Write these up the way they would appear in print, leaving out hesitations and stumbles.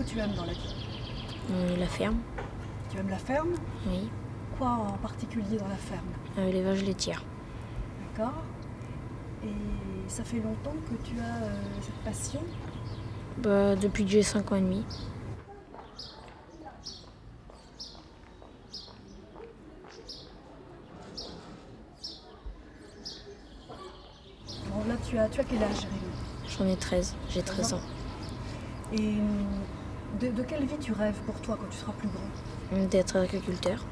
tu aimes dans la vie? La ferme. Tu aimes la ferme? Oui. Quoi en particulier dans la ferme? Les vaches laitières. D'accord. Et ça fait longtemps que tu as cette passion? Depuis que j'ai 5 ans et demi. Bon, là, tu as quel âge, Jérémy? J'en ai 13, j'ai 13 ans. Et de quelle vie tu rêves pour toi quand tu seras plus grand? D'être agriculteur.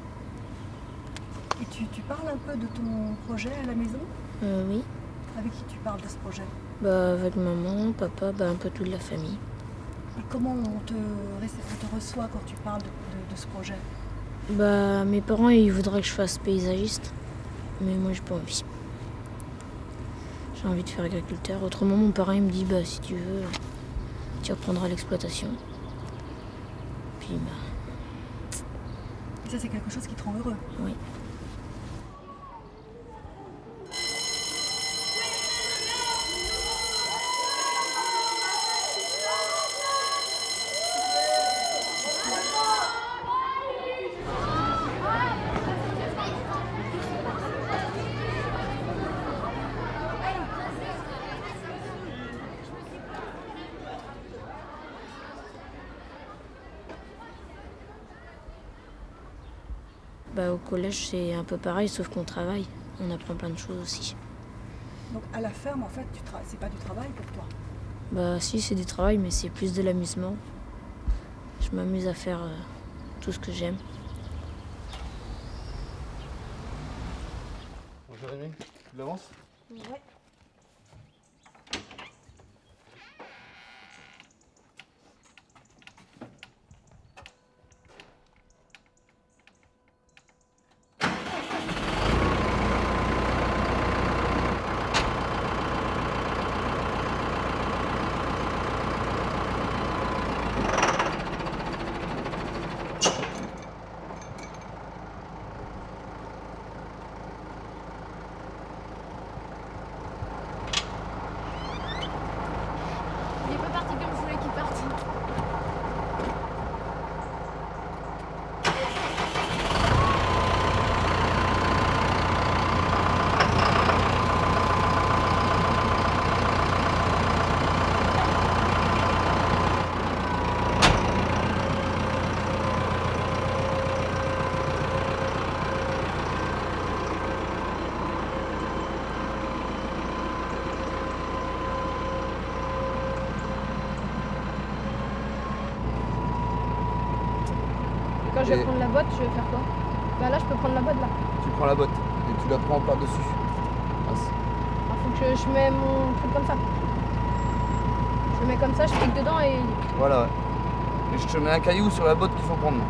Et tu parles un peu de ton projet à la maison? Oui. Avec qui tu parles de ce projet? Avec maman, papa, un peu toute la famille. Et comment on te reçoit quand tu parles de ce projet? Mes parents, ils voudraient que je fasse paysagiste. Mais moi, j'ai pas envie. J'ai envie de faire agriculteur. Autrement, mon parrain, il me dit, si tu veux, tu reprendras l'exploitation. Puis, Et ça, c'est quelque chose qui te rend heureux? Oui. Au collège, c'est un peu pareil, sauf qu'on travaille. On apprend plein de choses aussi. Donc à la ferme, en fait, c'est pas du travail pour toi? Si, c'est du travail, mais c'est plus de l'amusement. Je m'amuse à faire tout ce que j'aime. Bon, Jérémy, tu l'avances? Ouais. Il est pas parti comme je voulais qu'il parte. Quand je vais prendre la botte, je vais faire quoi? Là, je peux prendre la botte là. Tu prends la botte et tu la prends par-dessus. Faut que je mets mon truc comme ça. Je le mets comme ça, je clique dedans et... Voilà, ouais. Et je te mets un caillou sur la botte qu'il faut prendre.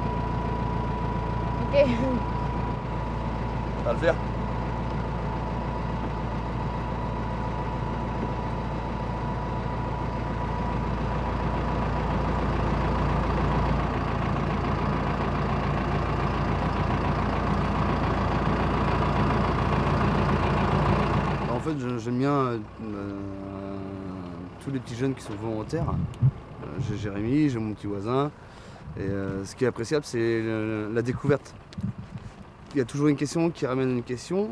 Ok. Ça va le faire? En fait, j'aime bien tous les petits jeunes qui sont volontaires. J'ai Jérémy, j'ai mon petit voisin. Et ce qui est appréciable, c'est la découverte. Il y a toujours une question qui ramène une question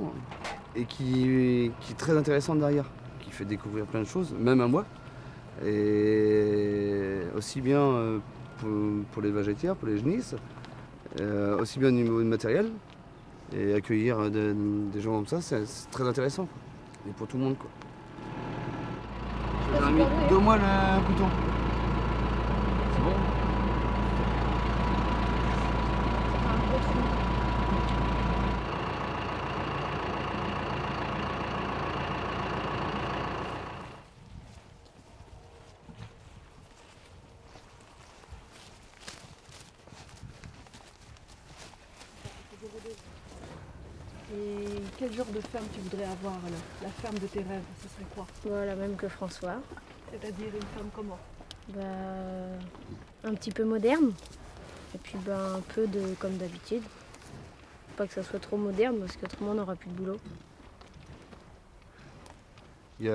et qui est très intéressante derrière, qui fait découvrir plein de choses, même à moi. Et aussi bien pour les vaches, pour les genisses, aussi bien au niveau du matériel. Et accueillir des gens comme ça, c'est très intéressant. Et pour tout le monde, quoi. Jérémy, donne-moi le couteau. C'est bon? Et quel genre de ferme tu voudrais avoir là? La ferme de tes rêves, ce serait quoi? La même que François. C'est-à-dire une ferme comment? Un petit peu moderne. Et puis un peu comme d'habitude. Pas que ça soit trop moderne parce qu'autrement on n'aura plus de boulot. Il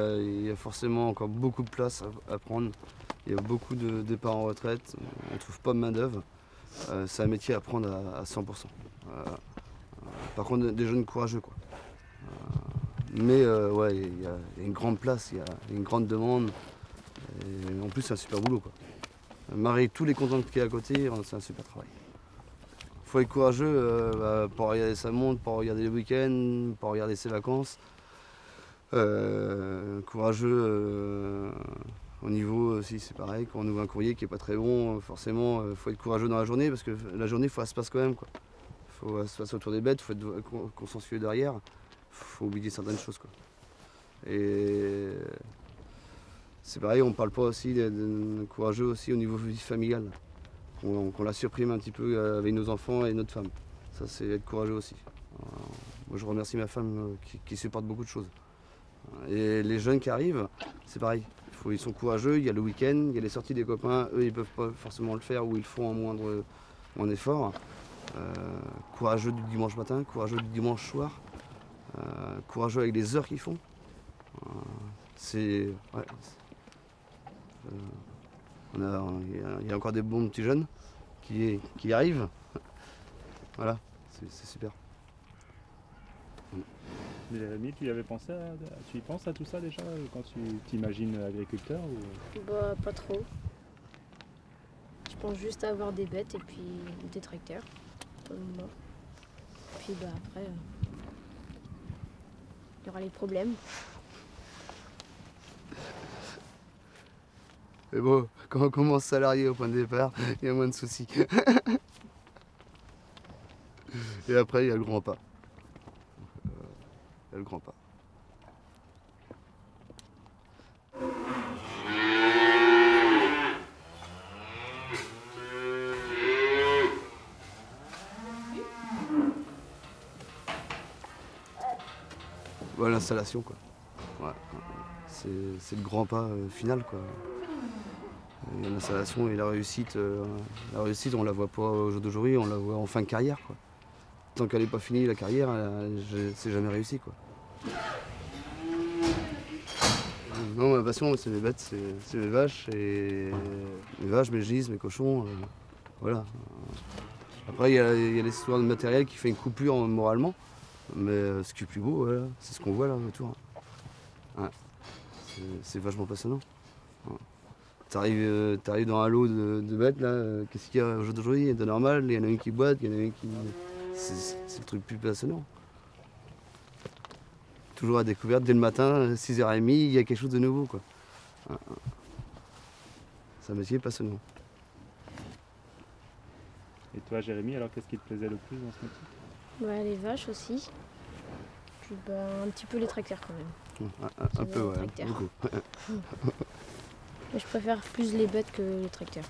y a forcément encore beaucoup de place à prendre Il y a beaucoup de départs en retraite, on ne trouve pas de main d'œuvre. C'est un métier à prendre à 100%. Par contre, des jeunes courageux, quoi. Mais ouais, il y a une grande place, il y a une grande demande. Et en plus, c'est un super boulot, quoi. Marier tous les contacts qu'il y a à côté, c'est un super travail. Il faut être courageux pour regarder sa montre, pour regarder les week-ends, pour regarder ses vacances. Courageux au niveau aussi, c'est pareil. Quand on ouvre un courrier qui n'est pas très bon, forcément, il faut être courageux dans la journée parce que la journée, il faut que ça se passe quand même, quoi. Il faut que ça se passe autour des bêtes, il faut être consciencieux derrière. Il faut oublier certaines choses, quoi. Et c'est pareil, on ne parle pas aussi de courageux aussi au niveau vie familial. Qu'on la supprime un petit peu avec nos enfants et notre femme. Ça, c'est être courageux aussi. Moi, je remercie ma femme qui supporte beaucoup de choses. Et les jeunes qui arrivent, c'est pareil. Ils sont courageux, il y a le week-end, il y a les sorties des copains. Eux, ils ne peuvent pas forcément le faire ou ils le font en moindre effort. Courageux du dimanche matin, courageux du dimanche soir. Courageux avec les heures qu'ils font. Ouais, il y a encore des bons petits jeunes qui arrivent. Voilà, c'est super. Mais Rémi, tu y penses à tout ça déjà quand tu t'imagines agriculteur ou... Bah, pas trop. Je pense juste à avoir des bêtes et puis des tracteurs. Comme moi. Puis bah après, il y aura les problèmes. Mais bon, quand on commence salarié au point de départ, il y a moins de soucis. Et après, il y a le grand pas. Il y a le grand pas. Voilà l'installation, quoi. Ouais. C'est le grand pas final, quoi. L'installation et la réussite, on la voit pas au jour d'aujourd'hui, on la voit en fin de carrière, quoi. Tant qu'elle n'est pas finie la carrière, c'est jamais réussi, quoi. Non, ma passion, c'est mes bêtes, c'est mes vaches, et mes vaches, mes gises, mes cochons, voilà. Après, il y a l'histoire de matériel qui fait une coupure moralement, mais ce qui est plus beau, voilà, c'est ce qu'on voit là autour. Ouais. C'est vachement passionnant. Ouais. T'arrives dans un lot de bêtes là, qu'est-ce qu'il y a aujourd'hui? Il y a de normal, il y en a une qui boite, il y en a une qui. C'est le truc plus passionnant. Toujours à découverte, dès le matin, 6h30, il y a quelque chose de nouveau, quoi. C'est un métier passionnant. Et toi Jérémy, alors qu'est-ce qui te plaisait le plus dans ce métier? Ouais, les vaches aussi. Puis bah, un petit peu les tracteurs quand même. Un peu, ouais, tracteurs. beaucoup. Mais je préfère plus les bêtes que les tracteurs.